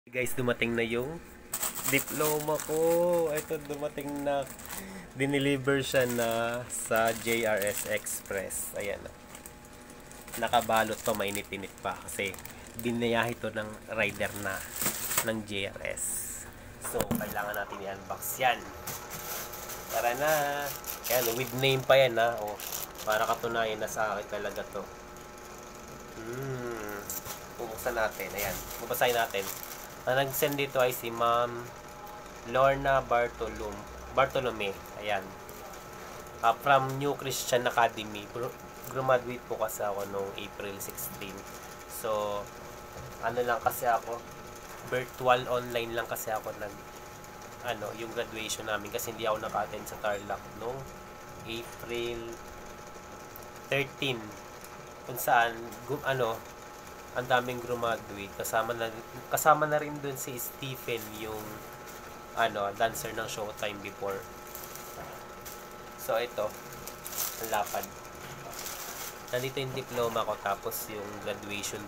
Guys, dumating na yung diploma ko. Ito, dumating na. Dineliver siya na sa JRS Express. Ayan. Nakabalot to, mainit-init pa kasi binayahe to ng rider na ng JRS. So, kailangan natin i-unbox yan. Tara na. Ayan, with name pa yan ha. O, para katunayan na sa akin talaga to. Bubuksan natin. Ayan, babasahin natin. Ang nag-send dito ay si Ma'am Lorna Bartolome. Ayan. From New Christian Academy. Graduate po kasi ako noong April 16. So, ano lang kasi ako, virtual online lang kasi ako yung graduation namin kasi hindi ako naka-attend sa Tarlac noong April 13. Kung saan, ang daming graduate, kasama na rin dun si Stephen, yung dancer ng Showtime before. So ito, ang lapad. Nandito yung diploma ko, tapos yung graduation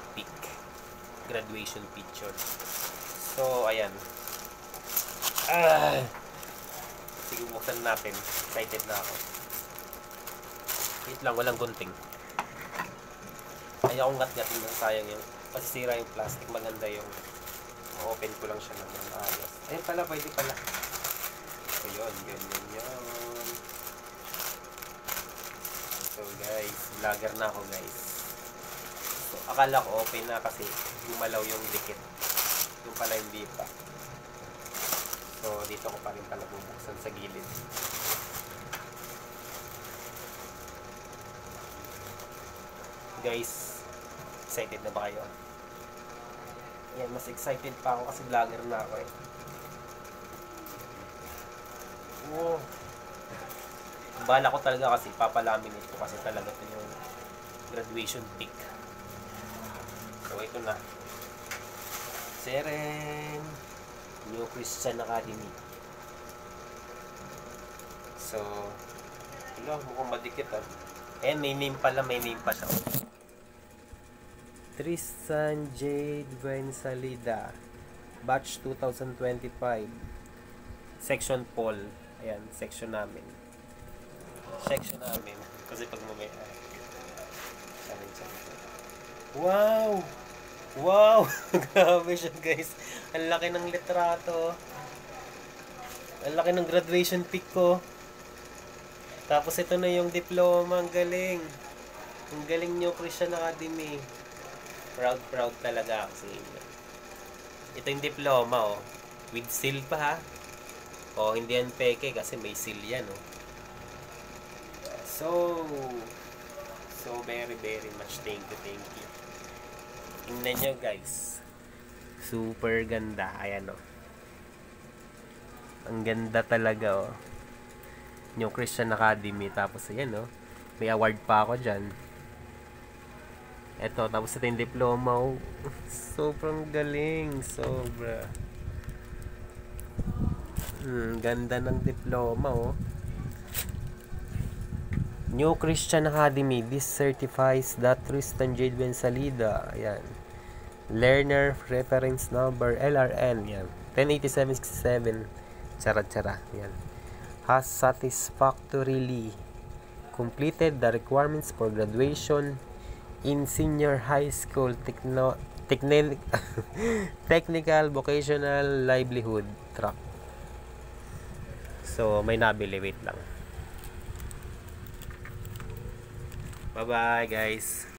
picture. So ayan. Sige, buksan natin. Excited na ako. Wait lang, walang gunting. Ayaw kong ngat-ngatin ng sayang yung masisira yung plastic. Maganda yung open ko lang siya naman ayos. Ayun pala, pwede pala. So yun. So guys, vlogger na ako guys. So akala ko open na kasi gumalaw yung dikit. Yung pala hindi pa. So dito ko pa rin pala bubuksan sa gilid. Guys, excited na ba kayo? Yan, mas excited pa ako kasi vlogger na ako eh. Wow. Bala ko talaga kasi papalaminate ko kasi talaga ito yung graduation pic. So ito na. Seren New Christian Academy. So mukhang madikit ah. And may name pa siya. Tristan Jade Bensalida, batch 2025, section Paul. Ayan, section namin kasi pag wow grabe siya guys, ang laki ng litrato, ang laki ng graduation pic ko, tapos ito na yung diploma. Ang galing New Christian Academy. Proud talaga ako sa inyo. Ito yung diploma with seal pa ha. Hindi yan peke kasi may seal yan So very much thank you. Tingnan nyo guys. Super ganda. Ayan ang ganda talaga New Christian Academy. Tapos ayan may award pa ako dyan. Eto, tapos ito yung diploma. Sobrang galing. Sobra. Ganda ng diploma New Christian Academy. This certifies that Tristan Jade Bensalida. Ayan. Learner Reference Number LRN. Yan. 108767. Chara. Yan. Has satisfactorily completed the requirements for graduation in senior high school technical vocational livelihood track. So may nabili, wait lang. Bye bye guys.